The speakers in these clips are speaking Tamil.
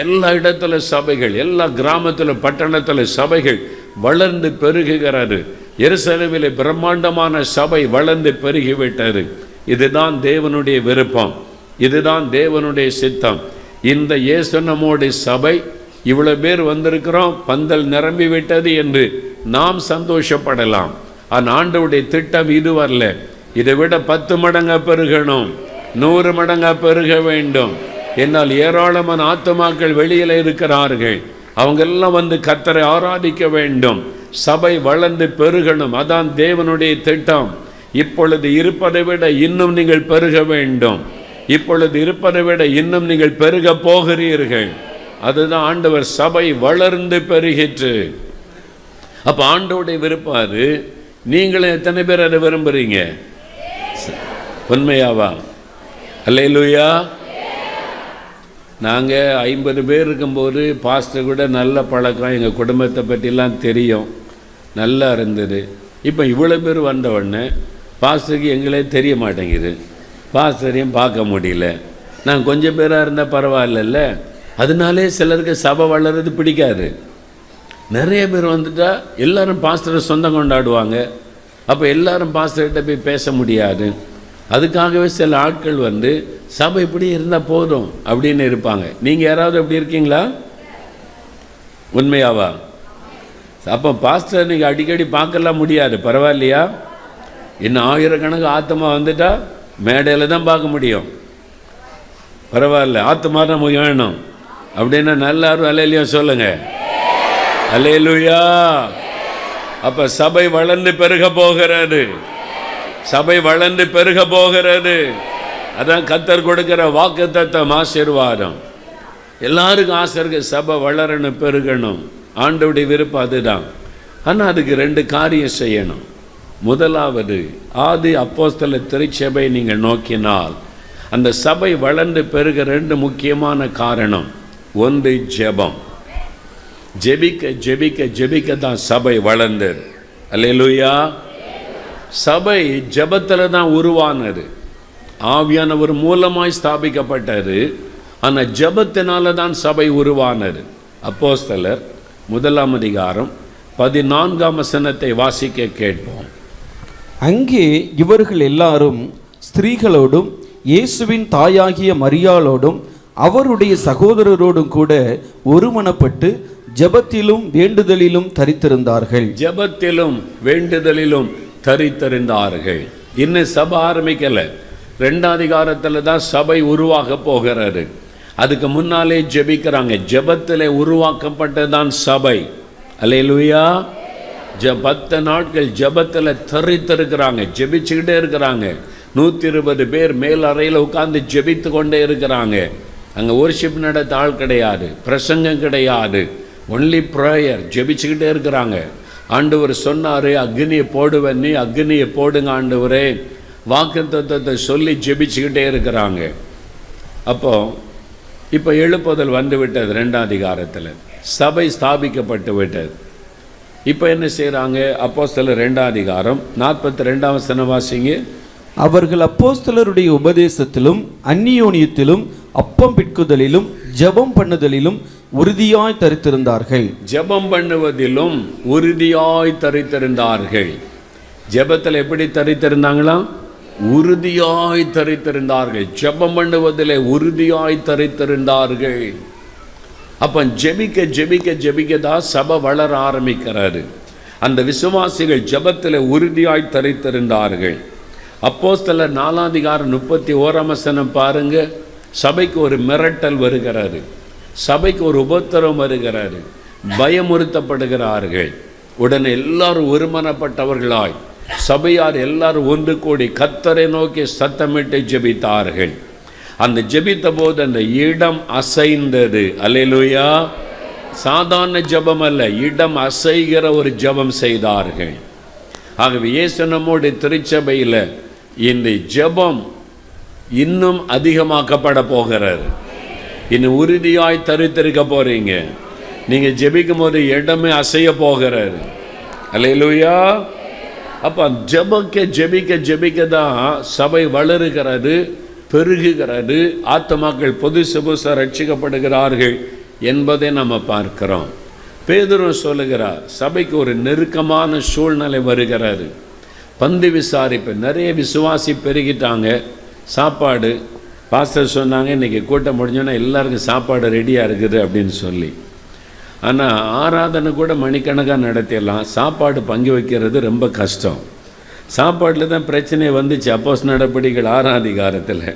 எல்லா இடத்துல சபைகள், எல்லா கிராமத்தில் பட்டணத்தில் சபைகள் வளர்ந்து பெருகுகிறது. எருசலேமிலே பிரம்மாண்டமான சபை வளர்ந்து பெருகிவிட்டது. இதுதான் தேவனுடைய விருப்பம், இதுதான் தேவனுடைய சித்தம். இந்த இயேசு நம்முடைய சபை இவ்வளவு பேர் வந்திருக்கிறோம், பந்தல் நிரம்பி விட்டது என்று நாம் சந்தோஷப்படலாம். ஆனால் ஆண்டவருடைய திட்டம் இது வரல. இதை விட 10 மடங்கா பெருகணும், 100 மடங்கா பெருக வேண்டும். என்னால் ஏராளமான ஆத்துமாக்கள் வெளியில் இருக்கிறார்கள். அவங்க எல்லாம் வந்து கர்த்தரை ஆராதிக்க வேண்டும். சபை வளர்ந்து பெருகணும். அதான் தேவனுடைய திட்டம். இப்பொழுது இருப்பதை விட இன்னும் நீங்கள் பெருக வேண்டும். இப்பொழுது இருப்பதை விட இன்னும் நீங்கள் பெருக போகிறீர்கள். அதுதான் ஆண்டவர். சபை வளர்ந்து பெருகிற்று. அப்ப ஆண்டவருடைய விருப்பம் அது. நீங்களும் எத்தனை பேர் அதை விரும்புறீங்க? உண்மையாவா? அல்லேலூயா. நாங்கள் 50 பேர் இருக்கும்போது பாஸ்டர் கூட நல்ல பழக்கம், எங்கள் குடும்பத்தை பற்றிலாம் தெரியும், நல்லா இருந்தது. இப்போ இவ்வளோ பேர் வந்த உடனே பாஸ்டருக்கு எங்களே தெரிய மாட்டேங்குது, பாஸ்டரையும் பார்க்க முடியல. நான் கொஞ்சம் பேராக இருந்தால் பரவாயில்ல. அதனாலே சிலருக்கு சபை வளர்றது பிடிக்காது. நிறைய பேர் வந்துட்டால் எல்லோரும் பாஸ்டரை சொந்தம் கொண்டாடுவாங்க. அப்போ எல்லாரும் பாஸ்டர்கிட்ட போய் பேச முடியாது. அதுக்காகவே சில ஆட்கள் வந்து சபை இப்படி இருந்தால் போதும் அப்படின்னு இருப்பாங்க. நீங்கள் யாராவது எப்படி இருக்கீங்களா? உண்மையாவா? அப்போ பாஸ்டர் நீங்கள் அடிக்கடி பார்க்கலாம் முடியாது, பரவாயில்லையா? இன்னும் ஆயிரக்கணக்கு ஆத்மா வந்துட்டா மேடையில் தான் பார்க்க முடியும். பரவாயில்ல, ஆத்மா தான் வேணும் அப்படின்னா நல்லாரும் அல்லேலூயா சொல்லுங்க. அல்லேலூயா. அப்போ சபை வளர்ந்து பெருக போகிறது. சபை வளர்ந்து பெருக போகிறது. அதான் கர்த்தர் கொடுக்கிற வாக்குத்தத்தம், ஆசீர்வாதம். எல்லாருக்கும் ஆசை இருக்கு, சபை வளரணும், பெருகணும். ஆண்டவருடைய விருப்பம் அதுதான். ஆனால் அதுக்கு 2 காரியம் செய்யணும். முதலாவது, ஆதி அப்போஸ்தல திருச்சபை நீங்கள் நோக்கினால் அந்த சபை வளர்ந்து பெருக 2 முக்கியமான காரணம். ஒன்று ஜெபம். ஜெபிக்க ஜெபிக்க ஜெபிக்க தான் சபை வளர்ந்தது. அல்லேலூயா. சபை ஜெபத்தில் தான் உருவானது, ஆவியானவர் மூலமாய் ஸ்தாபிக்கப்பட்டது. ஆனால் ஜெபத்தினால தான் சபை உருவானது. அப்போஸ்தலர் 1ஆம் அதிகாரம் 14ஆம் வசனத்தை வாசிக்க கேட்போம். அங்கே இவர்கள் எல்லாரும் ஸ்திரீகளோடும் இயேசுவின் தாயாகிய மரியாளோடும் அவருடைய சகோதரரோடும் கூட ஒருமனப்பட்டு ஜெபத்திலும் வேண்டுதலிலும் தரித்திருந்தார்கள். ஜெபத்திலும் வேண்டுதலிலும் தரித்திருந்தார்கள். இன்னும் சபை ஆரம்பிக்கல. 2ஆம் அதிகாரத்தில் தான் சபை உருவாக போகிறது. அதுக்கு முன்னாலே ஜெபிக்கிறாங்க. ஜெபத்தில் உருவாக்கப்பட்டதான் சபை. அல்லேலூயா. 10 நாட்கள் ஜெபத்தில் தரித்திருக்கிறாங்க, ஜெபிச்சுக்கிட்டே இருக்கிறாங்க. 120 பேர் மேல் அறையில் உட்கார்ந்து ஜெபித்து கொண்டே இருக்கிறாங்க. அங்கே ஒர்ஷிப் நடத்த ஆள் கிடையாது, பிரசங்கம் கிடையாது, ஒன்லி ப்ரேயர். ஜெபிச்சுக்கிட்டே இருக்கிறாங்க. ஆண்டவர் சொன்னார், அக்னியை போடுவேன், நீ அக்னியை போடுங்க ஆண்டவரே. வாக்குத்தத்தத்தை சொல்லி ஜெபிச்சுக்கிட்டே இருக்கிறாங்க. இப்போ எழுப்புதல் வந்து விட்டது. 2ஆம் அதிகாரத்தில் சபை ஸ்தாபிக்கப்பட்டு விட்டது. இப்போ என்ன செய்கிறாங்க? அப்போஸ்தலர் 2ஆம் அதிகாரம் 42ஆம் வசனம் வாசிங்க. அவர்கள் அப்போஸ்தலருடைய உபதேசத்திலும் அந்நியோனியத்திலும் அப்பம் பிட்குதலிலும் ஜெபம் பண்ணுதலிலும் உறுதியாய் தரித்திருந்தார்கள். ஜெபம் பண்ணுவதிலும் உறுதியாய் தரித்திருந்தார்கள். ஜெபத்தில் எப்படி தரித்திருந்தாங்களாம்? உறுதியாய் தரித்திருந்தார்கள். ஜெபம் பண்ணுவதில் உறுதியாய் தரித்திருந்தார்கள். அப்போ ஜெபிக்க ஜெபிக்க ஜெபிக்க தான் சபை வளர ஆரம்பிக்கிறாரு. அந்த விசுவாசிகள் ஜெபத்தில் உறுதியாய் தரித்திருந்தார்கள். அப்போஸ்தலர் 4ஆம் அதிகாரம் 31ஆம் வசனம் பாருங்க. சபைக்கு ஒரு மிரட்டல் வருகிறது, சபைக்கு ஒரு உபத்திரம் வருகிறது, பயமுறுத்தப்படுகிறார்கள். உடனே எல்லாரும் ஒருமனப்பட்டவர்களாய் சபையார் எல்லாரும் ஒன்று கூடி கர்த்தரை நோக்கி சத்தமிட்டு ஜெபித்தார்கள். அந்த ஜெபித்த போது அந்த இடம் அசைந்தது. அல்லேலூயா. சாதாரண ஜெபம் அல்ல, இடம் அசைகிற ஒரு ஜெபம் செய்தார்கள். ஆகவே இயேசு நம்முடைய திருச்சபையில் இந்த ஜெபம் இன்னும் அதிகமாக்கப்பட போகிறது. இன்னும் உறுதியாய் தரித்திருக்க போறீங்க. நீங்க ஜெபிக்கும் போது இடமே அசைய போகிறது. அல்லேலூயா. அப்ப ஜெபிக்க ஜெபிக்க ஜெபிக்க தான் சபை வளருகிறது, பெருகுகிறது. ஆத்துமாக்கள் புதுசு புதுசாக ரட்சிக்கப்படுகிறார்கள். என்பதை நம்ம பார்க்கிறோம். பேதுரு சொல்லுகிறார், சபைக்கு ஒரு நெருக்கமான சூழ்நிலை வருகிறாரு. பந்தி விசாரிப்பு, நிறைய விசுவாசி பெருகிட்டாங்க. சாப்பாடு பாஸ்டர் சொன்னாங்க, இன்றைக்கி கூட்டம் முடிஞ்சோன்னா எல்லாருக்கும் சாப்பாடு ரெடியாக இருக்குது அப்படின்னு சொல்லி. ஆனால் ஆராதனை கூட மணிக்கணக்காக நடத்திடலாம், சாப்பாடு பங்கு வைக்கிறது ரொம்ப கஷ்டம். சாப்பாட்டில் தான் பிரச்சனை வந்துச்சு. அப்போஸ் நடபடிகள் 6ஆம் அதிகாரத்தில்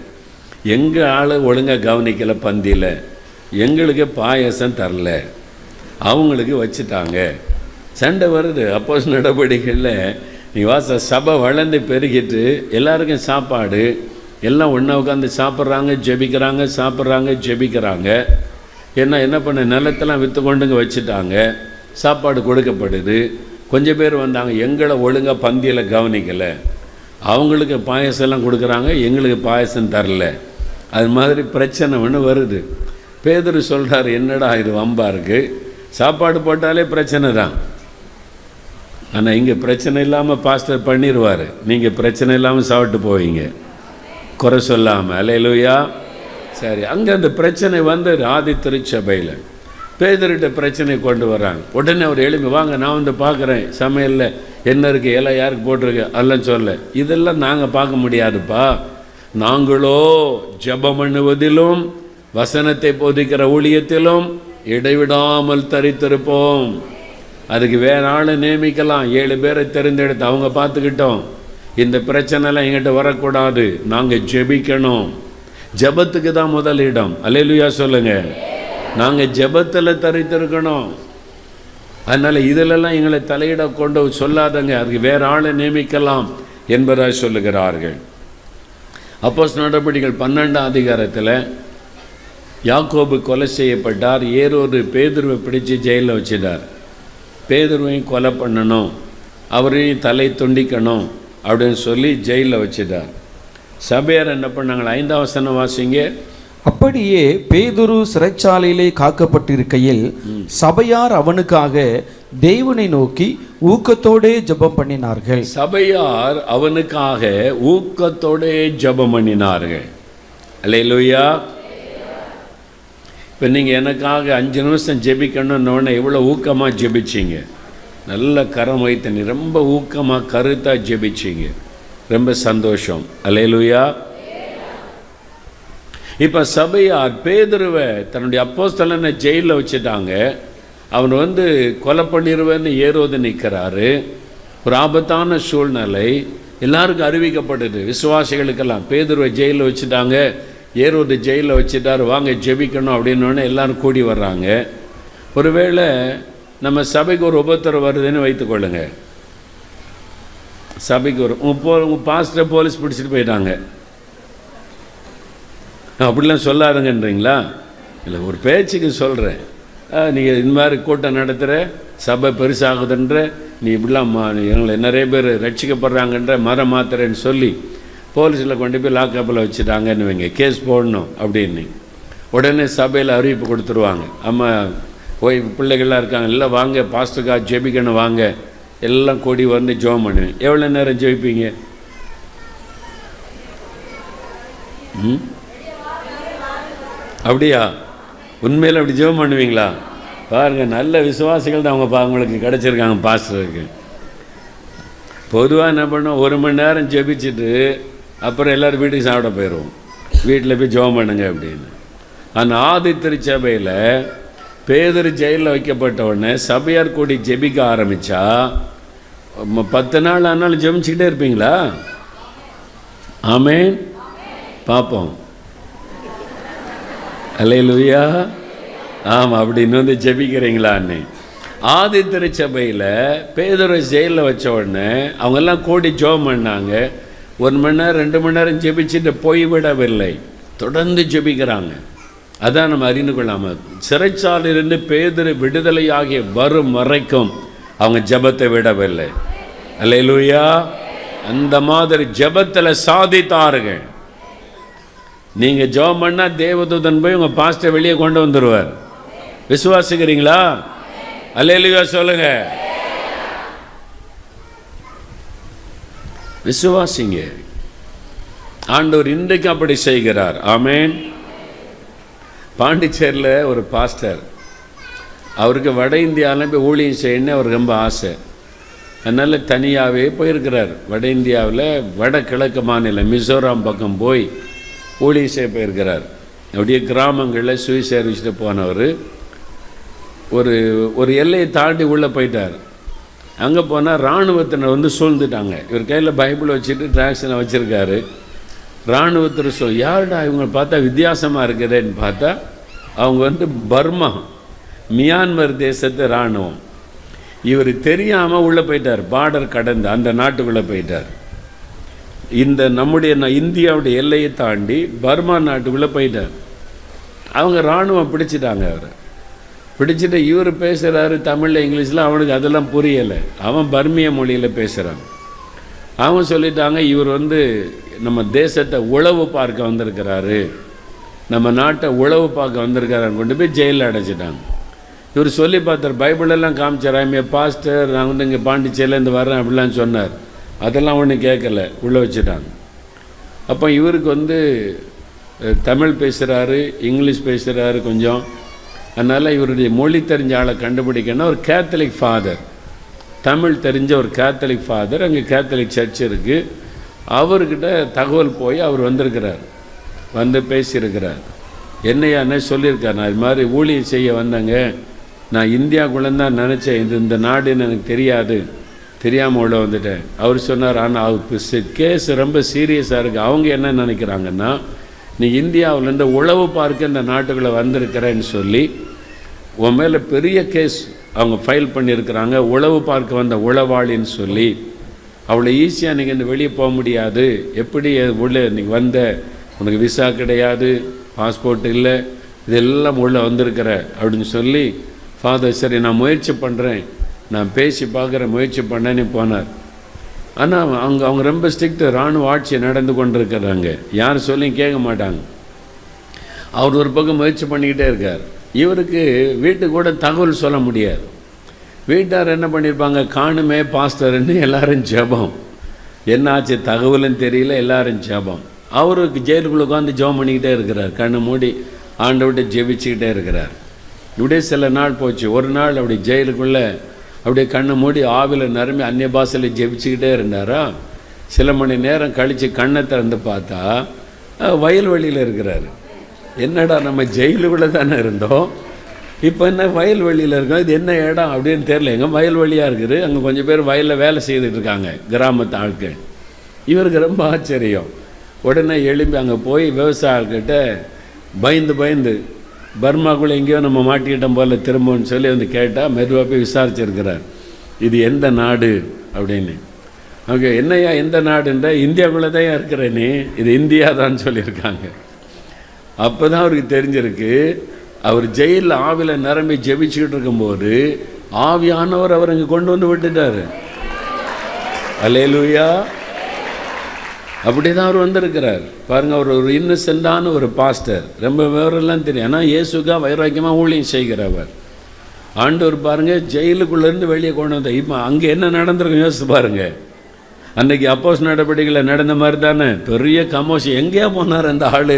எங்கள் ஆள் ஒழுங்காக கவனிக்கலை, பந்தியில் எங்களுக்கு பாயசம் தரல, அவங்களுக்கு வச்சுட்டாங்க, சண்டை வருது. அப்போஸ் நடபடிகளில் நீ வாச சபை வளர்ந்து பெருகிட்டு எல்லாருக்கும் சாப்பாடு, எல்லாம் ஒன்றா உட்காந்து சாப்பிட்றாங்க, ஜெபிக்கிறாங்க, சாப்பிட்றாங்க, ஜெபிக்கிறாங்க. என்ன பண்ண, நிலத்தெல்லாம் விற்று கொண்டுங்க வச்சுட்டாங்க, சாப்பாடு கொடுக்கப்படுது. கொஞ்சம் பேர் வந்தாங்க, எங்களை ஒழுங்காக பந்தியில் கவனிக்கலை, அவங்களுக்கு பாயசம்லாம் கொடுக்குறாங்க, எங்களுக்கு பாயசம் தரல. அது மாதிரி பிரச்சனை ஒன்று வருது. பேதுரு சொல்கிறார், என்னடா இது வம்பா இருக்குது, சாப்பாடு போட்டாலே பிரச்சனை தான். ஆனால் இங்கே பிரச்சனை இல்லாமல் பாஸ்டர் பண்ணிடுவார், நீங்கள் பிரச்சனை இல்லாமல் சாப்பிட்டு போவீங்க, குறை சொல்லாமல். அல்லேலூயா. சரி, அங்கே அந்த பிரச்சனை வந்து ஆதி திருச்சபையில் பேதுருட்ட பிரச்சனை கொண்டு வராங்க. உடனே அவர் எழுப்பி, வாங்க நான் வந்து பார்க்குறேன், சமையலில் என்ன இருக்குது, எல்லாம் யாருக்கு போட்டிருக்கு அதெல்லாம் சொல்ல. இதெல்லாம் நாங்கள் பார்க்க முடியாதுப்பா, நாங்களோ ஜெபம் பண்ணுவதிலும் வசனத்தை போதிக்கிற ஊழியத்திலும் இடைவிடாமல் தரித்திருப்போம். அதுக்கு வேற ஆளை நியமிக்கலாம், 7 பேரை தெரிந்தெடுத்து அவங்க பார்த்துக்கிட்டோம். இந்த பிரச்சனைலாம் எங்கிட்ட வரக்கூடாது, நாங்கள் ஜெபிக்கணும். ஜெபத்துக்கு தான் முதல் இடம். அல்லேலூயா சொல்லுங்க. நாங்கள் ஜெபத்தில் தரித்திருக்கணும். அதனால் இதிலெல்லாம் எங்களை தலையிட கொண்டு சொல்லாதங்க, அதுக்கு வேற ஆளை நியமிக்கலாம் என்பதாக சொல்லுகிறார்கள். அப்போஸ்தலர் நடபடிகள் 12ஆம் அதிகாரத்தில் யாக்கோபு கொலை செய்யப்பட்டார். ஏரோது பேதுருவை பிடிச்சு ஜெயிலில் வச்சிட்டார். பேதுருவையும் கொலை பண்ணணும், அவரையும் தலை துண்டிக்கணும் அப்படின்னு சொல்லி ஜெயிலில் வச்சிட்டார். சபையார் என்ன பண்ணாங்க, 5ஆம் வசனம் வாசிங்க. அப்படியே பேதுரு சிறைச்சாலையிலே காக்கப்பட்டிருக்கையில் சபையார் அவனுக்காக தேவனை நோக்கி ஊக்கத்தோடே ஜெபம் பண்ணினார்கள். சபையார் அவனுக்காக ஊக்கத்தோடே ஜெபம் பண்ணினார்கள். அல்லேலூயா. இப்போ நீங்கள் எனக்காக 5 நிமிஷம் ஜெபிக்கணும்னு எவ்வளோ ஊக்கமாக ஜெபிச்சிங்க, நல்ல கரம் வைத்து நீ ரொம்ப ஊக்கமாக கருத்தாக ஜெபிச்சிங்க, ரொம்ப சந்தோஷம். அல்லேலூயா. இப்போ சபையார் பேதுருவை தன்னுடைய அப்போஸ்தலனை ஜெயிலில் வச்சுட்டாங்க. அவன் வந்து கொலை பண்ணிடுவேன்னு ஏரோது நிற்கிறாரு. ஒரு ஆபத்தான சூழ்நிலை எல்லாருக்கும் அறிவிக்கப்படுது, விசுவாசிகளுக்கெல்லாம். பேதுருவை ஜெயிலில் வச்சுட்டாங்க, ஏரோது ஜெயிலில் வச்சுட்டார், வாங்க ஜெபிக்கணும் அப்படின்னோடனே எல்லாரும் கூடி வர்றாங்க. ஒருவேளை நம்ம சபைக்கு ஒரு உபத்திரம் வருதுன்னு வைத்துக்கொள்ளுங்க. சபைக்கு ஒரு உங்கள் பாஸ்டர் போலீஸ் பிடிச்சிட்டு போயிட்டாங்க, அப்படிலாம் சொல்லாதுங்கன்றீங்களா? இல்லை, ஒரு பேச்சுக்கு சொல்கிறேன். நீங்கள் இந்த மாதிரி கூட்டம் நடத்துகிற, சபை பெருசாகுதுன்ற, நீ இப்படிலாம் எங்களை நிறைய பேர் ரட்சிக்கப்படுறாங்கன்ற, மரம் மாத்திரன்னு சொல்லி போலீஸில் கொண்டு போய் லாக்கப்பில் வச்சுட்டாங்கன்னு வைங்க, கேஸ் போடணும் அப்படின்னு. உடனே சபையில் அறிவிப்பு கொடுத்துருவாங்க, அம்மா போய் பிள்ளைகள்லாம் இருக்காங்க, எல்லாம் வாங்க பாஸ்டருக்கா ஜெபிக்கணும் வாங்க, எல்லாம் கூடி வந்து ஜெபம் பண்ணுவேன். எவ்வளோ நேரம் ஜெபிப்பீங்க? அப்படியா? உண்மையில் அப்படி ஜெபம் பண்ணுவீங்களா? பாருங்கள், நல்ல விசுவாசிகள் தான் அவங்களுக்கு கிடச்சிருக்காங்க பாஸ்டருக்கு. பொதுவாக என்ன பண்ணோம், 1 மணி நேரம் ஜெபிச்சுட்டு அப்புறம் எல்லோரும் வீட்டுக்கு சாப்பிட போயிடுவோம், வீட்டில் போய் ஜெபம் பண்ணுங்க அப்படின்னு. ஆனால் ஆதி திருச்சபையில் பேதுரு ஜெயிலில் வைக்கப்பட்ட உடனே சபையார் கூடி ஜெபிக்க ஆரம்பித்தா 10 நாள் ஆனாலும் ஜெபிச்சுக்கிட்டே இருப்பீங்களா? ஆமென். பார்ப்போம். அல்லேலூயா. ஆமாம், அப்படின்னு வந்து ஜெபிக்கிறீங்களான்னு. ஆதி திருச்சபையில் பேதுரை ஜெயிலில் வச்ச உடனே அவங்கெல்லாம் கூடி ஜெபம் பண்ணாங்க. 1 மணி நேரம் 2 மணி நேரம் ஜெபிச்சுட்டு போய்விடவில்லை, தொடர்ந்து ஜெபிக்கிறாங்க. அதான் நம்ம அறிந்து கொள்ளாமல், சிறைச்சாலையிலிருந்து பேதுரு விடுதலையாகிய வரும் வரைக்கும் அவங்க ஜெபத்தை விடவில்லை. அல்லேலூயா. அந்த மாதிரி ஜெபத்தில் சாதித்தார்கள். நீங்கள் ஜெபம் பண்ணால் தேவதூதன் போய் உங்கள் பாஸ்டரை வெளியே கொண்டு வந்துடுவார். விசுவாசிக்கிறீங்களா? அல்லேலூயா சொல்லுங்க. விசுவாசிங்க. ஆண்டவர் இன்றைக்கு அப்படி செய்கிறார். ஆமென். பாண்டிச்சேரியில் ஒரு பாஸ்டர் அவருக்கு வட இந்தியாவில் போய் ஊழியம் செய்யணுன்னு அவருக்கு ரொம்ப ஆசை. அதனால் தனியாகவே போயிருக்கிறார். வட இந்தியாவில் வடகிழக்கு மாநிலம் மிசோராம் பக்கம் போய் ஊழியம் செய்ய போயிருக்கிறார். அப்படியே கிராமங்களில் சுவிசேரிச்சுட்டு போனவர் ஒரு எல்லையை தாண்டி உள்ளே போயிட்டார். அங்கே போனால் இராணுவத்தினர் வந்து சூழ்ந்துட்டாங்க. இவர் கையில் பைபிள் வச்சுட்டு டிராக்ஷனை வச்சுருக்காரு. இராணுவத்தில் யாருடா இவங்க பார்த்தா வித்தியாசமாக இருக்குதுன்னு பார்த்தா அவங்க வந்து பர்மா மியான்மர் தேசத்து இராணுவம். இவர் தெரியாமல் உள்ளே போயிட்டார். பார்டர் கடந்து அந்த நாட்டுக்குள்ளே போயிட்டார். இந்த நம்முடைய இந்தியாவுடைய எல்லையை தாண்டி பர்மா நாட்டுக்குள்ளே போயிட்டார். அவங்க இராணுவம் பிடிச்சிட்டாங்க. அவரை பிடிச்சிட்டு இவர் பேசுகிறாரு தமிழில் இங்கிலீஷில். அவனுக்கு அதெல்லாம் புரியலை. அவன் பர்மிய மொழியில் பேசுகிறான். அவங்க சொல்லிட்டாங்க இவர் வந்து நம்ம தேசத்தை உளவு பார்க்க வந்திருக்கிறாரு, நம்ம நாட்டை உளவு பார்க்க வந்திருக்கிறான்னு கொண்டு போய் ஜெயிலில் அடைச்சிட்டாங்க. இவர் சொல்லி பார்த்தார், பைபிளெல்லாம் காமிச்சார். ஐம் ஏ பாஸ்டர், நான் வந்து இங்கே பாண்டிச்சேரியிலேருந்து வரேன் அப்படிலாம் சொன்னார். அதெல்லாம் ஒன்றும் கேட்கலை, உள்ளே வச்சுட்டாங்க. அப்போ இவருக்கு வந்து தமிழ் பேசுகிறாரு, இங்கிலீஷ் பேசுகிறாரு கொஞ்சம். அதனால் இவருடைய மொழி தெரிஞ்ச ஆளை கண்டுபிடிக்கணும். ஒரு கேத்தலிக் ஃபாதர், தமிழ் தெரிஞ்ச ஒரு கேத்தலிக் ஃபாதர், அங்கே கேத்தலிக் சர்ச் இருக்குது. அவர்கிட்ட தகவல் போய் அவர் வந்திருக்கிறார், வந்து பேசியிருக்கிறார். என்னையானே சொல்லியிருக்கார், நான் இது மாதிரி ஊழியம் செய்ய வந்தேங்க, நான் இந்தியாவுக்குள்ளே தான் நினச்சேன், இந்த நாடுன்னு எனக்கு தெரியாது, தெரியாமல் உள்ள வந்துட்டேன். அவர் சொன்னார், ஆனால் அவருக்கு கேஸ் ரொம்ப சீரியஸாக இருக்குது. அவங்க என்ன நினைக்கிறாங்கன்னா, நீ இந்தியாவிலேருந்து உளவு பார்க்க இந்த நாட்டுக்குள்ளே வந்திருக்கிறேன்னு சொல்லி உன் மேலே பெரிய கேஸ் அவங்க ஃபைல் பண்ணியிருக்கிறாங்க. உளவு பார்க்க வந்த உளவாளின்னு சொல்லி அவ்வளோ ஈஸியாக நீங்கள் இந்த வெளியே போக முடியாது, எப்படி உள்ளே நீங்கள் வந்த, உனக்கு விசா கிடையாது, பாஸ்போர்ட் இல்லை, இதெல்லாம் உள்ளே வந்திருக்கிற அப்படின்னு சொல்லி ஃபாதர் சரி நான் முயற்சி பண்ணுறேன், நான் பேசி பார்க்குற முயற்சி பண்ணேன்னு போனார். ஆனால் அவங்க ரொம்ப ஸ்ட்ரிக்ட், இராணுவ ஆட்சி நடந்து கொண்டிருக்கிறாங்க, யார் சொல்லியும் கேட்க மாட்டாங்க. அவர் ஒரு பக்கம் முயற்சி பண்ணிக்கிட்டே இருக்கார். இவருக்கு வீட்டுக்கு கூட தகவல் சொல்ல முடியாது. வீட்டார் என்ன பண்ணியிருப்பாங்க, காணுமே பாஸ்டர்ன்னு எல்லாரும் ஜெபம், என்ன ஆச்சு தகவலும் தெரியல, எல்லாரும் ஜெபம். அவருக்கு ஜெயிலுக்குள்ளே உட்காந்து ஜெபம் பண்ணிக்கிட்டே இருக்கிறார், கண்ணு மூடி ஆண்டவர்கிட்ட ஜெபிச்சுக்கிட்டே இருக்கிறார். இப்படியே சில நாள் போச்சு. ஒரு நாள் அப்படி ஜெயிலுக்குள்ளே அப்படியே கண்ணை மூடி ஆவில நிரம்பி அந்நிய பாஷையில் ஜெபிச்சுக்கிட்டே இருந்தாரா. சில மணி நேரம் கழித்து கண்ணை திறந்து பார்த்தா வயல்வெளியில் இருக்கிறாரு. என்னடா நம்ம ஜெயிலுக்குள்ளே தானே இருந்தோம், இப்போ என்ன வயல்வெளியில் இருக்கோம், இது என்ன இடம் அப்படின்னு தெரியல. எங்கே வயல்வெளியாக இருக்குது, அங்கே கொஞ்சம் பேர் வயலில் வேலை செய்துட்டு இருக்காங்க, கிராமத்து ஆட்கள். இவருக்கு ரொம்ப ஆச்சரியம். உடனே எழும்பி அங்கே போய் விவசாயிகிட்ட பயந்து பர்மாக்குள்ளே எங்கேயோ நம்ம மாட்டிக்கிட்டோம் போல் திரும்பன்னு சொல்லி வந்து கேட்டால் மெதுவாக போய் விசாரிச்சிருக்கிறார், இது எந்த நாடு அப்படின்னு. அவங்க என்னையா எந்த நாடுன்ற, இந்தியாவுக்குள்ளே தான் இருக்கிறேனே, இது இந்தியா தான் சொல்லியிருக்காங்க. அப்போ தான் அவருக்கு தெரிஞ்சிருக்கு, அவர் ஜெயிலில் ஆவியில் நிரம்பி ஜெபிச்சுக்கிட்டு இருக்கும்போது ஆவியானவர் அவர் அங்கே கொண்டு வந்து விட்டுட்டார். அல்லேலூயா. அப்படி தான் அவர் வந்திருக்கிறார் பாருங்கள். அவர் ஒரு இன்னசென்டான ஒரு பாஸ்டர், ரொம்ப விவரம்லாம் தெரியும். ஆனால் இயேசுக்கா வைராக்கியமாக ஊழியம் செய்கிறவர். ஆண்டவர் பாருங்கள் ஜெயிலுக்குள்ளேருந்து வெளியே கொண்டு வந்தார். இப்போ அங்கே என்ன நடந்திருக்கும் யோசிச்சு பாருங்கள். அன்றைக்கி அப்போஸ்தலர் நடவடிக்கையில் நடந்த மாதிரி தானே, பெரிய கமோஷம். எங்கேயா போனார் அந்த ஆள்,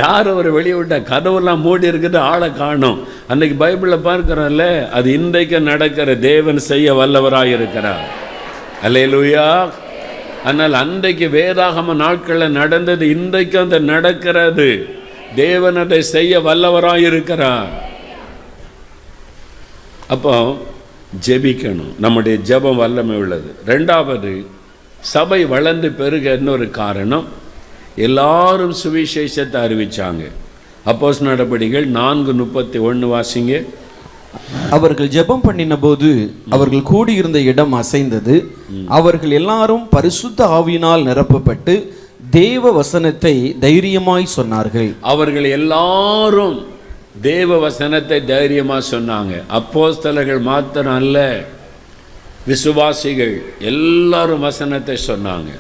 யார் அவர் வெளியே விட்டா, கதவெல்லாம் மூடி இருக்குது, ஆளை காணும். அன்றைக்கி பைபிளில் பார்க்குறோம்ல, அது இன்றைக்கு நடக்கிற தேவன் செய்ய வல்லவராக இருக்கிறார். அல்லேலூயா. ஆனால் அன்றைக்கு வேதாகம நாட்களில் நடந்தது இன்றைக்கு அந்த நடக்கிறது. தேவன் அதை செய்ய வல்லவராக இருக்கிறார். அப்போ ஜெபிக்கணும், நம்முடைய ஜெபம் வல்லமை உள்ளது. ரெண்டாவது, சபை வளர்ந்து பெருக இன்னொரு காரணம், எல்லாரும் சுவிசேஷத்தை அறிவிச்சாங்க. அப்போஸ்தலர் நடபடிகள் 4:31 வாசிங்க. அவர்கள் ஜெபம் பண்ணின போது அவர்கள் கூடியிருந்த இடம் அசைந்தது. அவர்கள் எல்லாரும் பரிசுத்த ஆவியினால் நிரப்பப்பட்டு தேவ வசனத்தை தைரியமாய் சொன்னார்கள். அவர்கள் எல்லாரும் தேவ வசனத்தை தைரியமாக சொன்னாங்க. அப்போஸ்தலர்கள் மாத்திரம் அல்ல, விசுவாசிகள் எல்லாரும் வசனத்தை சொன்னாங்க.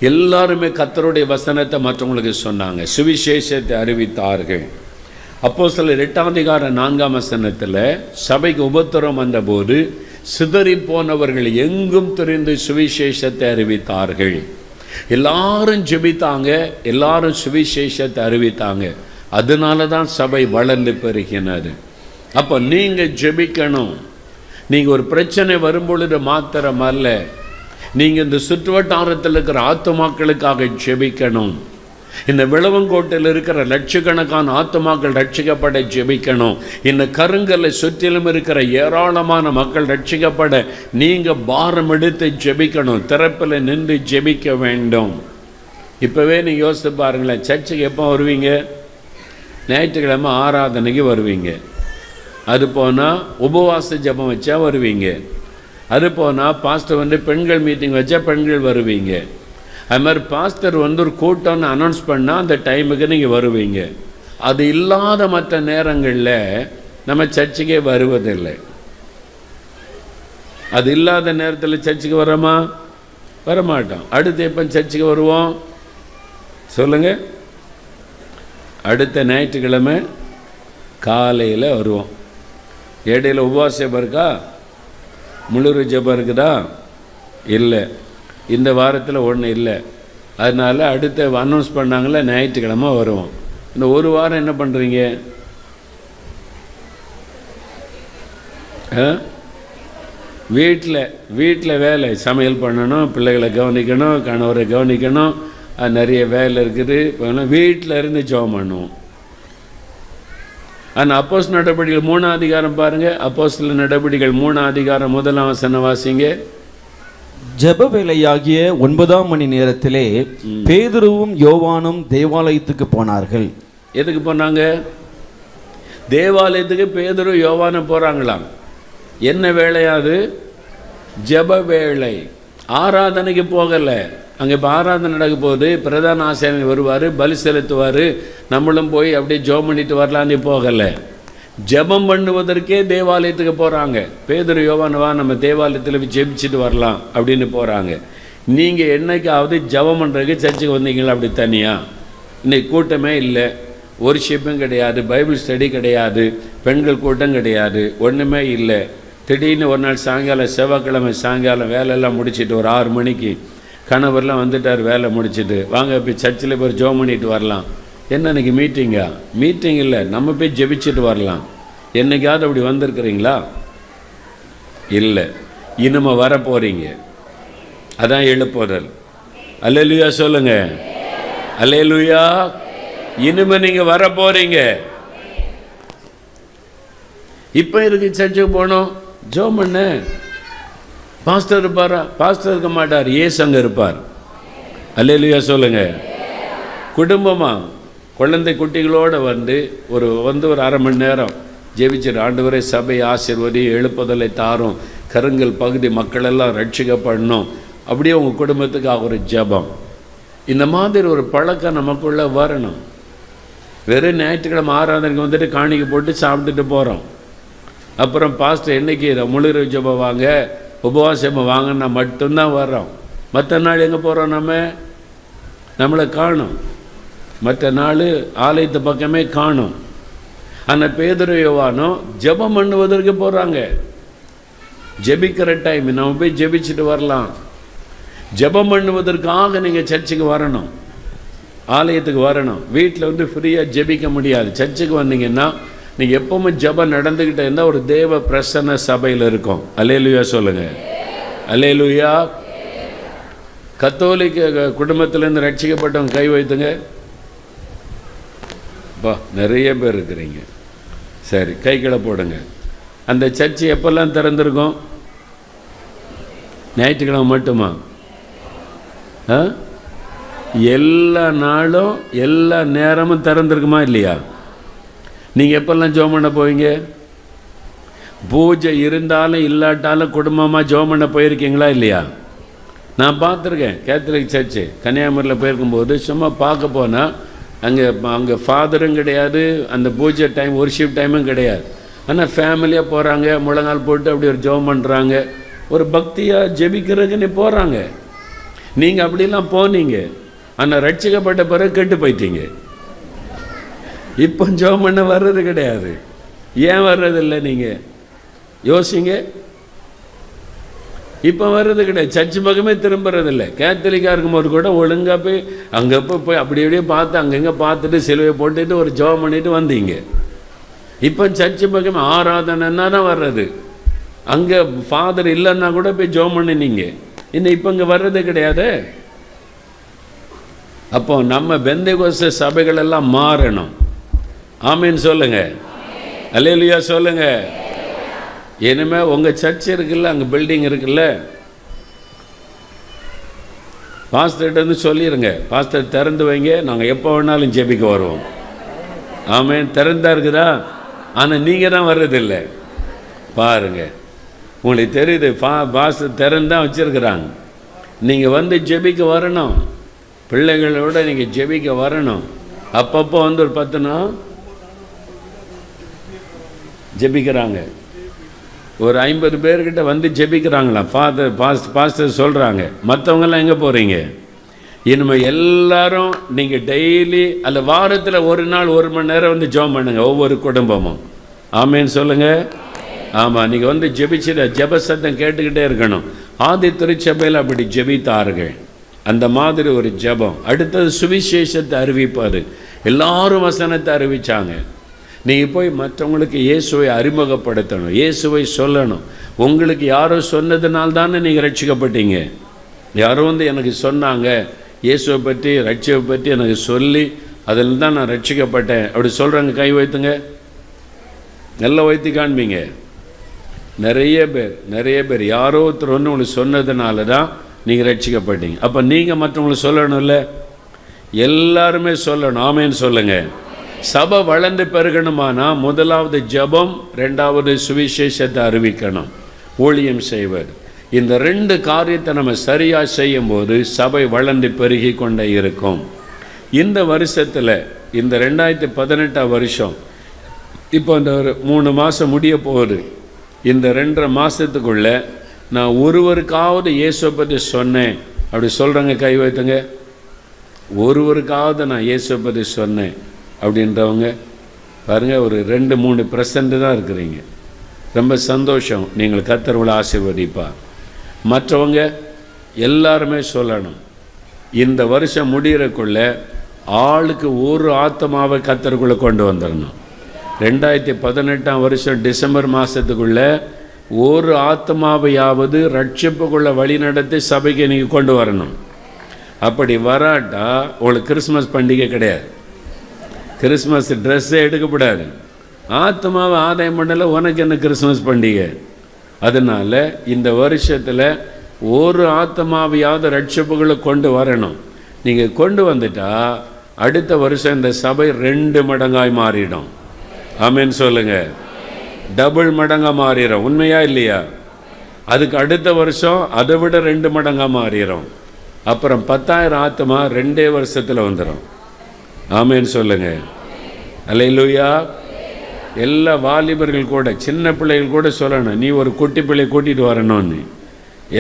எல்லாருமே கர்த்தருடைய வசனத்தை மற்றவங்களுக்கு சொன்னாங்க, சுவிசேஷத்தை அறிவித்தார்கள். அப்போஸ்தலர் 8:4 சபைக்கு உபத்திரம் வந்தபோது சிதறி போனவர்கள் எங்கும் திரிந்து சுவிசேஷத்தை அறிவித்தார்கள். எல்லாரும் ஜெபித்தாங்க, எல்லாரும் சுவிசேஷத்தை அறிவித்தாங்க. அதனால தான் சபை வளர்ந்து பெருகினது. அப்போ நீங்கள் ஜெபிக்கணும். நீங்கள் ஒரு பிரச்சனை வரும்பொழுது மாத்திரம் அல்ல, நீங்கள் இந்த சுற்றுவட்டாரத்தில் இருக்கிற ஆத்துமாக்களுக்காக ஜெபிக்கணும். இந்த விளவங்கோட்டில் இருக்கிற லட்சக்கணக்கான ஆத்துமாக்கள் ரட்சிக்கப்பட ஜெபிக்கணும். இந்த கருங்கல்லை சுற்றிலும் இருக்கிற ஏராளமான மக்கள் ரட்சிக்கப்பட நீங்கள் பாரம் எடுத்து ஜெபிக்கணும். திறப்பில் நின்று ஜெபிக்க வேண்டும். இப்போவே நீங்கள் யோசித்து பாருங்களேன், சர்ச்சுக்கு எப்போ வருவீங்க? ஞாயிற்றுக்கிழமை ஆராதனைக்கு வருவீங்க. அது போனால் உபவாச ஜெபம் வச்சா வருவீங்க. அது போனால் பாஸ்டர் வந்து பெண்கள் மீட்டிங் வச்சா பெண்கள் வருவீங்க. அது மாதிரி பாஸ்டர் வந்து ஒரு கூட்டம்னு அனௌன்ஸ் பண்ணால் அந்த டைமுக்கு நீங்கள் வருவீங்க. அது இல்லாத மற்ற நேரங்களில் நம்ம சர்ச்சுக்கே வருவதில்லை. அது இல்லாத நேரத்தில் சர்ச்சுக்கு வரோமா? வரமாட்டோம். அடுத்து எப்போ சர்ச்சுக்கு வருவோம் சொல்லுங்கள்? அடுத்த ஞாயிற்றுக்கிழமை காலையில் வருவோம். இடையில உபவாச ஜெபம் இருக்கா? முழு ஜெபம் இருக்குதா? இல்லை. இந்த வாரத்தில் ஒன்றும் இல்லை. அதனால் அடுத்த அனௌன்ஸ் பண்ணாங்களே ஞாயிற்றுக்கிழமை வருவோம். இந்த ஒரு வாரம் என்ன பண்ணுறீங்க? வீட்டில் வேலை, சமையல் பண்ணணும், பிள்ளைகளை கவனிக்கணும், கணவரை கவனிக்கணும், நிறைய வேலை இருக்குது. வீட்டில் இருந்து ஜெபம் பண்ணுவோம். ஆனால் அப்போஸ்தலர் நடபடிகள் 3ஆம் அதிகாரம் பாருங்கள். அப்போஸ்தலர் நடபடிகள் 3ஆம் அதிகாரம் 1ஆம் வசனம் வாசிங்க. ஜெப வேளையாகிய 9ஆம் மணி நேரத்திலே பேதுருவும் யோவானும் தேவாலயத்துக்கு போனார்கள். எதுக்கு போனாங்க? தேவாலயத்துக்கு பேதுரு யோவானும் போகிறாங்களாம். என்ன வேலையாது? ஜெப வேளை. ஆராதனைக்கு போகலை. அங்கே இப்போ ஆராதனை நடக்க போகுது, பிரதான ஆசாரியர் வருவார், பலி செலுத்துவார், நம்மளும் போய் அப்படியே ஜெபம் பண்ணிட்டு வரலான்னு போகலை. ஜெபம் பண்ணுவதற்கே தேவாலயத்துக்கு போகிறாங்க. பேதுரு யோவானுவா நம்ம தேவாலயத்தில் போய் ஜெபிச்சுட்டு வரலாம் அப்படின்னு போகிறாங்க. நீங்கள் என்னைக்காவது ஜெபம் பண்ணுறதுக்கு சர்ச்சுக்கு வந்தீங்களா? அப்படி தனியாக இன்னைக்கு கூட்டமே இல்லை, ஒர்ஷிப்பும் கிடையாது, பைபிள் ஸ்டடி கிடையாது, பெண்கள் கூட்டம் கிடையாது, ஒன்றுமே இல்லை. திடீர்னு ஒரு நாள் சாயங்காலம், செவ்வாய்க்கிழமை சாயங்காலம் வேலையெல்லாம் முடிச்சுட்டு ஒரு 6 மணிக்கு கணவர்லாம் வந்துட்டார் வேலை முடிச்சுட்டு, வாங்க இப்போ சர்ச்சில் போய் ஜெபம் பண்ணிட்டு வரலாம். என்ன இன்றைக்கி மீட்டிங்கா? மீட்டிங் இல்லை, நம்ம போய் ஜெபிச்சுட்டு வரலாம். என்னைக்காவது அப்படி வந்திருக்கிறீங்களா? இல்லை. இனிமே வர போகிறீங்க. அதான் எழுப்புதல். அல்லேலூயா சொல்லுங்க. அல்லேலூயா. இனிமே நீங்கள் வர போகிறீங்க. இப்போ இருக்கு சர்ச்சுக்கு போனோம், ஜெபம் பண்ண. பாஸ்டர் இருப்பாரா? பாஸ்டர் இருக்க மாட்டார், ஏசு அங்கே இருப்பார். அல்லேலூயா சொல்லுங்க. குடும்பமாக குழந்தை குட்டிகளோடு வந்து ஒரு 1/2 மணி நேரம் ஜெபிச்சிரு. ஆண்டவரே சபை ஆசீர்வதி, எழுப்புதலை தாரும், கருங்கல் பகுதி மக்களெல்லாம் ரட்சிக்கப்படணும். அப்படியே உங்கள் குடும்பத்துக்காக ஒரு ஜெபம். இந்த மாதிரி ஒரு பழக்கம் நமக்குள்ளே வரணும். வெறும் ஞாயிற்றுக்கிழமை ஆராதனைக்கு வந்துட்டு காணிக்கை போட்டு சாப்பிட்டுட்டு போகிறோம். அப்புறம் பாஸ்டர் என்னைக்கு முழு ஜெபம் வாங்க, உபவாசம் வாங்கினா மட்டும்தான் வர்றோம். மற்ற நாள் எங்கே போகிறோம்? நம்மளை காணும். மற்ற நாள் ஆலயத்து பக்கமே காணும். ஆனால் பேதுரு யோவானும் ஜெபம் பண்ணுவதற்கு போகிறாங்க. ஜெபிக்கிற டைம் நம்ம போய் ஜெபிச்சுட்டு வரலாம். ஜெபம் பண்ணுவதற்காக நீங்கள் சர்ச்சுக்கு வரணும், ஆலயத்துக்கு வரணும். வீட்டில் வந்து ஃப்ரீயாக ஜெபிக்க முடியாது. சர்ச்சுக்கு வந்தீங்கன்னா நீங்கள் எப்பவுமே ஜெபம் நடந்துக்கிட்டே இருந்தால் ஒரு தேவ பிரசன்ன சபையில் இருக்கும். அல்லேலூயா சொல்லுங்கள். அல்லேலூயா. கத்தோலிக்க குடும்பத்திலேருந்து ரட்சிக்கப்பட்டவங்க கை வைத்துங்க. நிறைய பேர் இருக்கிறீங்க. சரி, கைகளை போடுங்க. அந்த சர்ச்சு எப்பெல்லாம் திறந்திருக்கும்? ஞாயிற்றுக்கிழமை மட்டுமா? எல்லா நாளும் எல்லா நேரமும் திறந்திருக்குமா இல்லையா? நீங்கள் எப்பெல்லாம் ஜெபம் பண்ண போவீங்க? பூஜை இருந்தாலும் இல்லாட்டாலும் குடும்பமாக ஜெபம் பண்ண போயிருக்கீங்களா இல்லையா? நான் பார்த்துருக்கேன். கேத்தலிக் சர்ச்சு கன்னியாகுமரியில் போயிருக்கும்போது சும்மா பார்க்க போனால் அங்கே ஃபாதரும் கிடையாது, அந்த பூஜை டைம் ஒர்ஷிப் டைமும் கிடையாது. ஆனால் ஃபேமிலியாக போகிறாங்க, முழங்கால் போட்டு அப்படி ஒரு ஜெபம் பண்ணுறாங்க, ஒரு பக்தியாக ஜெபிக்கிறதுக்குன்னு போகிறாங்க. நீங்கள் அப்படிலாம் போனீங்க, ஆனால் ரட்சிக்கப்பட்ட பிறகு கெட்டு போயிட்டீங்க. இப்போ ஜெபம் பண்ண வர்றது கிடையாது. ஏன் வர்றதில்லை? நீங்கள் யோசிங்க. இப்போ வர்றது கிடையாது. சர்ச்சு பக்கமே திரும்புறதில்லை. கேத்தலிக்காக இருக்கும்போது கூட ஒழுங்காக போய் அங்கே போய் அப்படி அப்படியே பார்த்து அங்கங்கே பார்த்துட்டு சிலுவை போட்டுட்டு ஒரு ஜெபம் பண்ணிட்டு வந்தீங்க. இப்போ சர்ச்சு பக்கம் ஆராதனைன்னா தான் வர்றது. அங்கே ஃபாதர் இல்லைன்னா கூட போய் ஜெபம் பண்ணினீங்க. இன்னும் இப்போ இங்கே வர்றது கிடையாது. அப்போ நம்ம பெந்தேகோஸ்தே சபைகள் எல்லாம் மாறணும். ஆமீன் சொல்லுங்க, அல்லேலூயா சொல்லுங்க. இனிமே உங்கள் சர்ச் இருக்குல்ல, அங்கே பில்டிங் இருக்குல்ல, பாஸ்டர்கிட்ட வந்து சொல்லிடுங்க, பாஸ்டர் திறந்து வைங்க, நாங்கள் எப்போ வேணாலும் ஜெபிக்க வருவோம். ஆமீன். திறந்தா இருக்குதா? ஆனால் நீங்கள் தான் வர்றதில்லை. பாருங்க, உங்களுக்கு தெரியுது, பாஸ்டர் திறந்தான் வச்சுருக்குறாங்க. நீங்கள் வந்து ஜெபிக்க வரணும், பிள்ளைகளோட நீங்கள் ஜெபிக்க வரணும். அப்பப்போ வந்து ஒரு 10 நாள் ஜெபிக்கிறாங்க, ஒரு 50 பேர்கிட்ட வந்து ஜெபிக்கிறாங்களாம். பாஸ்டர் சொல்கிறாங்க. மற்றவங்கெல்லாம் எங்கே போகிறீங்க? இனிமேல் எல்லாரும் நீங்கள் டெய்லி அல்ல வாரத்தில் ஒரு நாள் 1 மணி நேரம் வந்து ஜெபம் பண்ணுங்க, ஒவ்வொரு குடும்பமும். ஆமேன்னு சொல்லுங்கள். ஆமாம், நீங்கள் வந்து ஜெபிச்சிட ஜெப சத்தம் கேட்டுக்கிட்டே இருக்கணும். ஆதி திருச்சபையில் அப்படி ஜெபித்தார்கள், அந்த மாதிரி ஒரு ஜெபம். அடுத்தது சுவிசேஷத்தை அறிவிப்பார். எல்லாரும் வசனத்தை அறிவித்தாங்க. நீங்கள் போய் மற்றவங்களுக்கு இயேசுவை அறிமுகப்படுத்தணும், இயேசுவை சொல்லணும். உங்களுக்கு யாரோ சொன்னதுனால்தானே நீங்கள் ரட்சிக்கப்பட்டீங்க. யாரோ வந்து எனக்கு சொன்னாங்க இயேசுவை பற்றி, ரட்சிப்பை பற்றி எனக்கு சொல்லி அதில் தான் நான் ரட்சிக்கப்பட்டேன் அப்படி சொல்கிறாங்க. கை வைத்துங்க, நல்லா வைத்து காண்பீங்க. நிறைய பேர் யாரோ ஒருத்தர் ஒன்று உங்களுக்கு சொன்னதுனால தான் நீங்கள் ரட்சிக்கப்பட்டீங்க. அப்போ நீங்கள் மற்றவங்களுக்கு சொல்லணும்ல, எல்லாருமே சொல்லணும். ஆமேன்னு சொல்லுங்கள். சபை வளர்ந்து பெருகணுமானா முதலாவது ஜெபம், 2வது சுவிசேஷத்தை அறிவிக்கணும், ஊழியம் செய்வது. இந்த 2 காரியத்தை நம்ம சரியாக செய்யும்போது சபை வளர்ந்து பெருகி கொண்டே இருக்கும். இந்த வருஷத்தில், இந்த 2018 வருஷம் இப்போ இந்த ஒரு 3 மாதம் முடிய போகுது. இந்த 2.5 மாதத்துக்குள்ளே நான் ஒருவருக்காவது இயேசுவை பற்றி சொன்னேன் அப்படி சொல்கிறேங்க, கை வைத்துங்க. ஒருவருக்காவது நான் இயேசுவை பற்றி சொன்னேன் அப்படின்றவங்க பாருங்கள், ஒரு 2-3% தான் இருக்கிறீங்க. ரொம்ப சந்தோஷம். நீங்கள் கர்த்தர்களை ஆசீர்வதிப்பா. மற்றவங்க எல்லாருமே சொல்லணும். இந்த வருஷம் முடிகிறக்குள்ள ஆளுக்கு ஒரு ஆத்மாவை கர்த்தருக்குள்ளே கொண்டு வந்துடணும். 2018 வருஷம் டிசம்பர் மாதத்துக்குள்ளே ஒரு ஆத்மாவையாவது ரட்சிப்புக்குள்ளே வழி நடத்தி சபைக்கு நீங்கள் கொண்டு வரணும். அப்படி வராட்டா உங்களுக்கு கிறிஸ்மஸ் பண்டிகை கிடையாது, கிறிஸ்மஸ் ட்ரெஸ்ஸே எடுக்கப்படாது. ஆத்மாவை ஆதாயம் பண்ணல, உனக்கு என்ன கிறிஸ்மஸ் பண்டிகை? அதனால் இந்த வருஷத்தில் ஒரு ஆத்மாவையாவது ரட்சிப்புகளை கொண்டு வரணும். நீங்கள் கொண்டு வந்துட்டா அடுத்த வருஷம் இந்த சபை 2 மடங்காய் மாறிடும். ஆமேன்னு சொல்லுங்கள். டபுள் மடங்காக மாறிடும். உண்மையா இல்லையா? அதுக்கு அடுத்த வருஷம் அதை விட 2 மடங்காக மாறிடும். அப்புறம் 10,000 ஆத்மா 2 வருஷத்தில் வந்துடும். ஆமேன்னு சொல்லுங்கள். அல்லேலூயா. எல்லா வாலிபர்கள் கூட, சின்ன பிள்ளைகள் கூட சொல்லணும், நீ ஒரு குட்டி பிள்ளை கூட்டிகிட்டு வரணும்னு.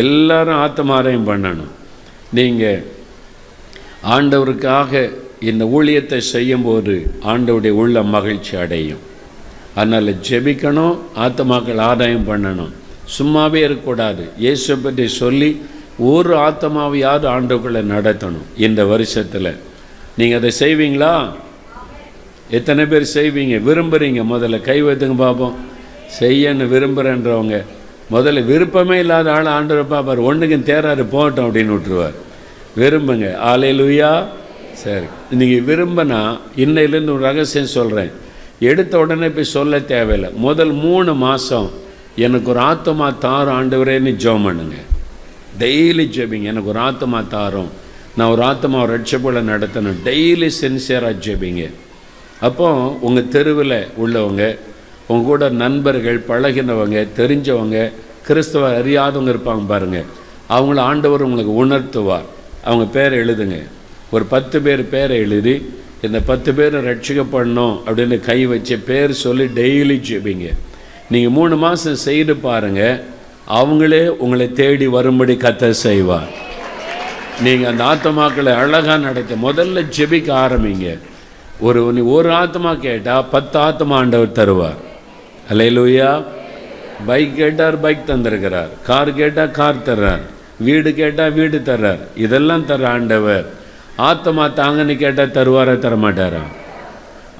எல்லாரும் ஆத்மாரையும் பண்ணணும். நீங்கள் ஆண்டவருக்காக இந்த ஊழியத்தை செய்யும்போது ஆண்டவருடைய உள்ள மகிழ்ச்சி அடையும். அதனால் ஜெபிக்கணும், ஆத்மாக்கள் ஆதாயம் பண்ணணும், சும்மாவே இருக்கக்கூடாது. இயேசுவை பற்றி சொல்லி ஒரு ஆத்மாவையாவது ஆண்டவர்களை நடத்தணும். இந்த வருஷத்தில் நீங்கள் அதை செய்வீங்களா? எத்தனை பேர் செய்வீங்க, விரும்புகிறீங்க? முதல்ல கை வைத்துங்க பார்ப்போம். செய்யன்னு விரும்புகிறேன்றவங்க. முதல்ல விருப்பமே இல்லாத ஆள் ஆண்டவர் பார்ப்பார், ஒன்றுக்கும் தேராரு போகட்டும் அப்படின்னு விட்டுருவார். விரும்புங்க. அல்லேலூயா. சரி, நீங்கள் விரும்பினா இன்னையிலேருந்து ஒரு ரகசியம் சொல்கிறேன். எடுத்த உடனே போய் சொல்ல தேவையில்லை. முதல் 3 மாதம் எனக்கு ஒரு ஆத்மா தாரும் ஆண்டவரேன்னு ஜெபம் பண்ணுங்க. டெய்லி ஜெபிங்க, எனக்கு ஒரு ஆத்மா தாரும், நான் ஒரு ஆத்மா ரட்சிப்புகளை நடத்தணும். டெய்லி சின்சியராக ஜெபிங்க. அப்போ உங்கள் தெருவில் உள்ளவங்க, உங்கள் கூட நண்பர்கள், பழகினவங்க, தெரிஞ்சவங்க, கிறிஸ்தவ அறியாதவங்க இருப்பாங்க பாருங்கள், அவங்கள ஆண்டவர் உங்களுக்கு உணர்த்துவார். அவங்க பேரை எழுதுங்க. ஒரு 10 பேர் பேரை எழுதி, இந்த 10 பேரை ரட்சிக்கப்படணும் அப்படின்னு கை வச்சு பேர் சொல்லி டெய்லி ஜெபிங்க. நீங்கள் 3 மாதம் செய்து பாருங்கள், அவங்களே உங்களை தேடி வரும்படி கர்த்தர் செய்வார். நீங்கள் அந்த ஆத்மாக்களை அழகாக நடத்த முதல்ல ஜெபிக்க ஆரம்பிங்க. ஒரு ஆத்மா கேட்டால் 10 ஆத்மா ஆண்டவர் தருவார். அல்லேலூயா. பைக் கேட்டார், பைக் தந்திருக்கிறார். கார் கேட்டால் கார் தர்றார். வீடு கேட்டால் வீடு தர்றார். இதெல்லாம் தர்ற ஆண்டவர். ஆத்மா தாங்கன்னு கேட்டால் தருவாரா, தரமாட்டாரா?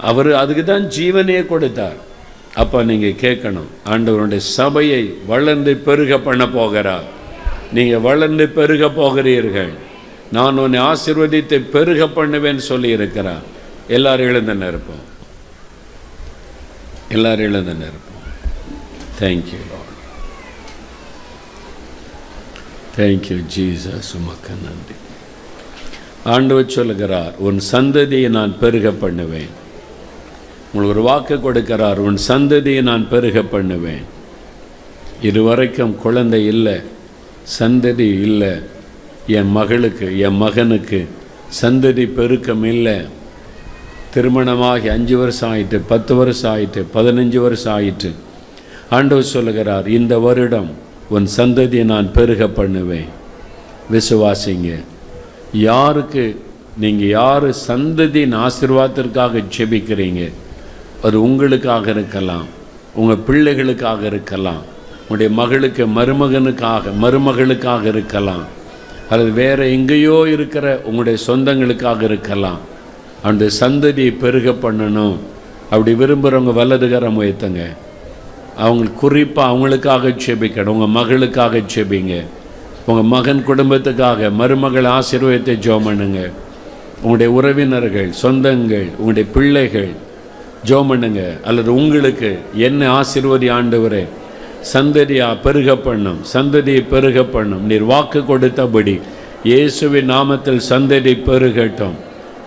அவர் அதுக்கு தான் ஜீவனையே கொடுத்தார். அப்போ நீங்கள் கேட்கணும், ஆண்டவருடைய சபையை வளர்ந்து பெருக பண்ண போகிறார். நீங்கள் வளர்ந்து பெருக போகிறீர்கள், நான் உன்னை ஆசீர்வதித்து பெருக பண்ணுவேன்னு சொல்லி இருக்கிறார். எல்லாரும் எழுந்து நிற்போம், எல்லாரும் எழுந்து நிற்போம். Thank you lord, thank you Jesus. உமக்கு நன்றி. ஆண்டவர் சொல்லுகிறார், உன் சந்ததியை நான் பெருக பண்ணுவேன். உங்களுக்கு ஒரு வாக்கு கொடுக்கிறார், உன் சந்ததியை நான் பெருக பண்ணுவேன். இதுவரைக்கும் குழந்தை இல்லை, சந்ததி இல்லை. என் மகளுக்கு, என் மகனுக்கு சந்ததி பெருக்கம் இல்லை. திருமணமாகி 5 வருஷம் ஆயிட்டு, 10 வருஷம் ஆயிட்டு, 15 வருஷம் ஆயிட்டு. ஆண்டவர் சொல்லுகிறார், இந்த வருடம் உன் சந்ததியை நான் பெருக பண்ணுவேன். விசுவாசிங்க. யாருக்கு நீங்கள் யார் சந்ததியின் ஆசீர்வாதத்திற்காக ஜெபிக்கிறீங்க, அது உங்களுக்காக இருக்கலாம், உங்கள் பிள்ளைகளுக்காக இருக்கலாம், உங்களுடைய மகளுக்கு மருமகளுக்காக இருக்கலாம், அல்லது வேறு எங்கேயோ இருக்கிற உங்களுடைய சொந்தங்களுக்காக இருக்கலாம். அந்த சந்ததியை பெருக பண்ணணும் அப்படி விரும்புகிறவங்க வலதுகரம் உயர்த்துங்க. அவங்க குறிப்பாக அவங்களுக்காக ஜெபிக்கணும். உங்கள் மகளுக்காக ஜெபிங்க, உங்கள் மகன் குடும்பத்துக்காக, மருமகள் ஆசீர்வாதத்தை ஜெபம் பண்ணுங்க. உங்களுடைய உறவினர்கள், சொந்தங்கள், உங்களுடைய பிள்ளைகள் ஜெபம் பண்ணுங்க. அல்லது உங்களுக்கு என்ன ஆசீர்வதி ஆண்டவரே, சந்ததியா பெருக பண்ணும், சந்ததியை பெருக பண்ணும். நீர் வாக்கு கொடுத்தபடி இயேசுவின் நாமத்தில் சந்ததி பெருகட்டும்.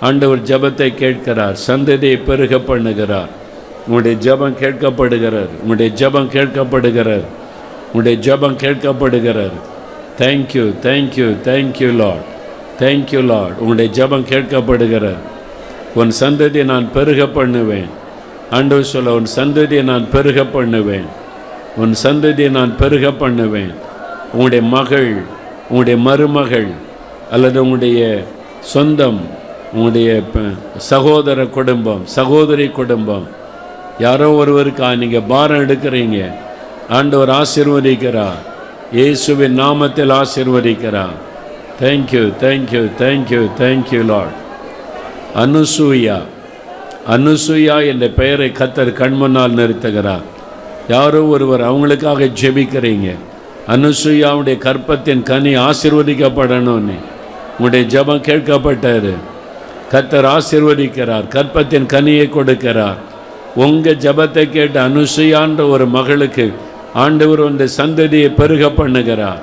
ஆண்டவர் ஜெபத்தை கேட்கிறார், சந்ததியை பெருக பண்ணுகிறார். உங்களுடைய ஜெபம் கேட்கப்படுகிறார், உங்களுடைய ஜெபம் கேட்கப்படுகிறார், உங்களுடைய ஜெபம் கேட்கப்படுகிறார். Thank you, thank you, thank you lord, thank you lord. உங்களுடைய ஜெபம் கேட்கப்படுகிறார். உன் சந்ததியை நான் பெருக பண்ணுவேன். ஆண்டவர் சொல்ல, உன் சந்ததியை நான் பெருக பண்ணுவேன், உன் சந்ததியை நான் பெருக பண்ணுவேன். உங்களுடைய மகள், உங்களுடைய மருமகள், அல்லது உங்களுடைய சொந்தம், உங்களுடைய சகோதர குடும்பம், சகோதரி குடும்பம், யாரோ ஒருவருக்கா நீங்கள் பாரம் எடுக்கிறீங்க. ஆண்டவர் ஆசீர்வதிக்கிறார், இயேசுவின் நாமத்தில் ஆசீர்வதிக்கிறார். Thank you, thank you, thank you, thank you Lord. Anusuya என்ற பெயரை கர்த்தர் கண்முன்னால் நிறுத்துகிறார். யாரோ ஒருவர் அவங்களுக்காக ஜெபிக்கிறீங்க. அனுசூயாவுடைய கற்பத்தின் கனி ஆசீர்வதிக்கப்படணும்னு உங்களுடைய ஜெபம் கேட்கப்பட்டது. கர்த்தர் ஆசீர்வதிக்கிறார், கற்பத்தின் கனியை கொடுக்கிறார். உங்கள் ஜெபத்தை கேட்டு அனுசூயான்ற ஒரு மகளுக்கு ஆண்டவர் வந்து சந்ததியை பெருக பண்ணுகிறார்.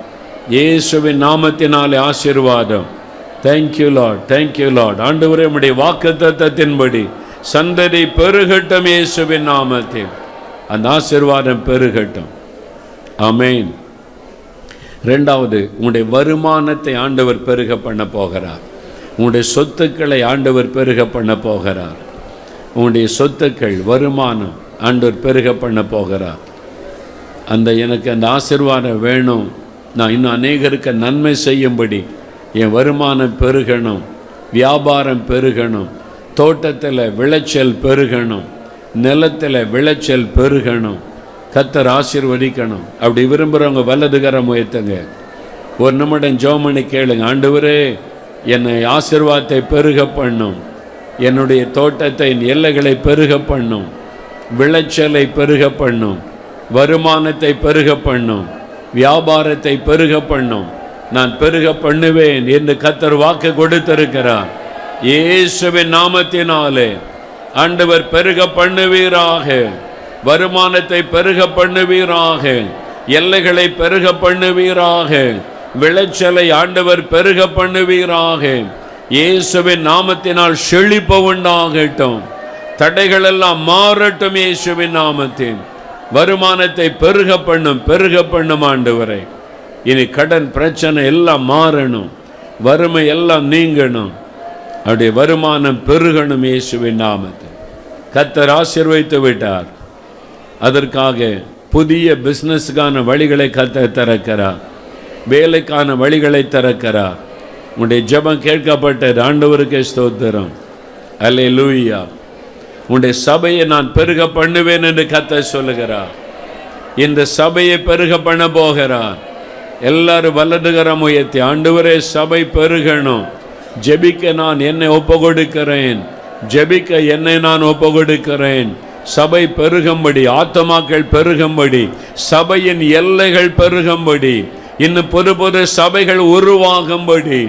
இயேசுவின் நாமத்தினாலே ஆசீர்வாதம். Thank you lord, thank you Lord. ஆண்டவரே, உம்முடைய வாக்குத்தத்தத்தின்படி சந்ததி பெருகட்டும், இயேசுவின் நாமத்தில் அந்த ஆசீர்வாதம் பெருகட்டும். ஆமென். 2வது, உங்களுடைய வருமானத்தை ஆண்டவர் பெருக பண்ண போகிறார். உங்களுடைய சொத்துக்களை ஆண்டவர் பெருக பண்ண போகிறார். உங்களுடைய சொத்துக்கள், வருமானம் ஆண்டவர் பெருக பண்ண போகிறார். எனக்கு அந்த ஆசீர்வாதம் வேணும், நான் இன்னும் அநேகருக்கு நன்மை செய்யும்படி என் வருமானம் பெருகணும், வியாபாரம் பெருகணும், தோட்டத்தில் விளைச்சல் பெருகணும், நிலத்தில் விளைச்சல் பெருகணும், கர்த்தர் ஆசீர்வதிக்கணும். அப்படி விரும்புகிறவங்க வலதுகரம் உயர்த்துங்க. ஒரு நிமிடம் ஜெபம் பண்ணி கேளுங்க. ஆண்டவரே, என்னை ஆசீர்வாதத்தை பெருக பண்ணும், என்னுடைய தோட்டத்தை எல்லைகளை பெருக பண்ணும், விளைச்சலை பெருக பண்ணும், வருமானத்தை பெருக பண்ணும், வியாபாரத்தை பெருக பண்ணும். நான் பெருக பண்ணுவேன் என்று கர்த்தர் வாக்கு கொடுத்திருக்கிறார். இயேசுவின் நாமத்தினாலே ஆண்டவர் பெருக பண்ணுவீராக, வருமானத்தை பெருக பண்ணுவீராக, எல்லைகளை பெருக பண்ணுவீராக, விளைச்சலை ஆண்டவர் பெருக பண்ணுவீராக. இயேசுவின் நாமத்தினால் செழிப்பு உண்டாகட்டும், தடைகள் எல்லாம் மாறட்டும். இயேசுவின் நாமத்தில் வருமானத்தை பெருக பண்ணும் ஆண்டவரே. இனி கடன் பிரச்சனை எல்லாம் மாறணும், வறுமை எல்லாம் நீங்கணும், அவருடைய வருமானம் பெருகணும். இயேசுவின் நாமத்தில் கர்த்தர் ஆசீர்வதித்து விட்டார். அதற்காக புதிய பிஸ்னஸுக்கான வழிகளை கர்த்தர் திறக்கிறார், வேலைக்கான வழிகளை திறக்கிறார். உன்னுடைய ஜெபம் கேட்கப்பட்டது. ஆண்டவருக்கு ஸ்தோத்திரம். அல்லேலூயா. உன்னுடைய சபையை நான் பெருக பண்ணுவேன் என்று கர்த்தர் சொல்லுகிறார். இந்த சபையை பெருக பண்ண போகிறார். எல்லாரும் வலதுகரம் உயர்த்தி, ஆண்டவரே, சபை பெருகணும், ஜெபிக்க நான் என்னை ஒப்பு கொடுக்கிறேன், ஜெபிக்க என்னை நான் ஒப்பு கொடுக்கிறேன், சபை பெருகும்படி, ஆத்துமாக்கள் பெருகும்படி, சபையின் எல்லைகள் பெருகும்படி, இன்னும் புது புது சபைகள் உருவாகும்படி,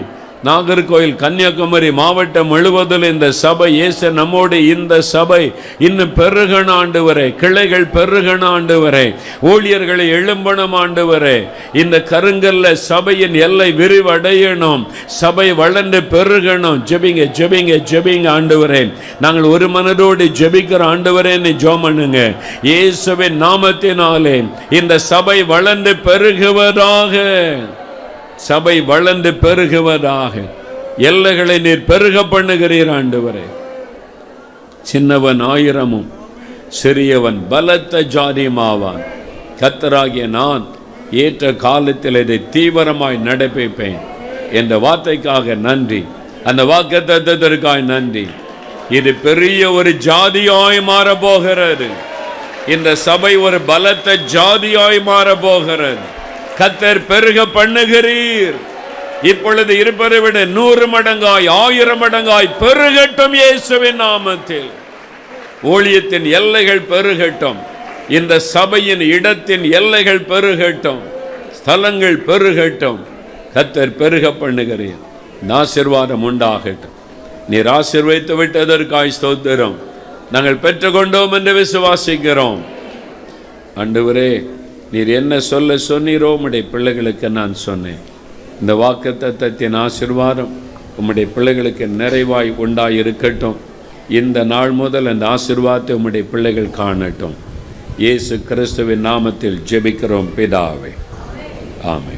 நாகர்கோயில் கன்னியாகுமரி மாவட்டம் முழுவதில் இந்த சபை இயேசு நம்மோடு இந்த சபை இன்னும் பெருகன ஆண்டவரே, கிளைகள் பெருகன ஆண்டவரே, ஊழியர்களை எழும்பணும் ஆண்டவரே, இந்த கருங்கல்ல சபையின் எல்லை விரிவடையணும், சபை வளர்ந்து பெருகணும். ஜெபிங்க ஜெபிங்க ஜெபிங்க ஆண்டவரே, நாங்கள் ஒரு மனதோடு ஜெபிக்கிற ஆண்டவரேன்னு ஜெபம் பண்ணுங்க. இயேசுவின் நாமத்தினாலே இந்த சபை வளர்ந்து பெருகுவதாக, சபை வளர்ந்து பெருகுவதாக. எல்லைகளை நீர் பெருக பண்ணுகிறீர் ஆண்டவரே. சின்னவன் 1000 சிறியவன் பலத்த ஜாதியுமாவான். கர்த்தராகிய நான் ஏற்ற காலத்தில் இதை தீவிரமாய் நடப்பிப்பேன் என்ற வார்த்தைக்காக நன்றி, அந்த வாக்குத்தத்தத்திற்காக நன்றி. இது பெரிய ஒரு ஜாதியாய் மாற போகிறது. இந்த சபை ஒரு பலத்த ஜாதியாய் மாற போகிறது. கர்த்தர் பெருக பண்ணுகிறீர். இப்பொழுது இருப்பதை விட 100 மடங்காய் 1000 மடங்காய் பெருகட்டும் இயேசுவின் நாமத்தில். ஊழியத்தின் எல்லைகள் பெருகட்டும், இந்த சபையின் இடத்தின் எல்லைகள் பெருகட்டும், ஸ்தலங்கள் பெருகட்டும். கர்த்தர் பெருக பண்ணுகிறீர். ஆசீர்வாதம் உண்டாகட்டும். நீர் ஆசீர்வதித்து விட்டதற்காய் ஸ்தோத்திரம். நாங்கள் பெற்றுக்கொண்டோம் என்று விசுவாசிக்கிறோம். ஆண்டவரே, நீர் என்ன சொல்ல சொன்னீரோ உம்முடைய பிள்ளைகளுக்கு நான் சொன்னேன். இந்த வாக்குத்தத்தத்தின் ஆசீர்வாதம் உம்முடைய பிள்ளைகளுக்கு நிறைவாய் உண்டாயிருக்கட்டும். இந்த நாள் முதல் அந்த ஆசீர்வாதத்தை உம்முடைய பிள்ளைகள் காணட்டும். இயேசு கிறிஸ்துவின் நாமத்தில் ஜெபிக்கிறோம் பிதாவே, ஆமென்.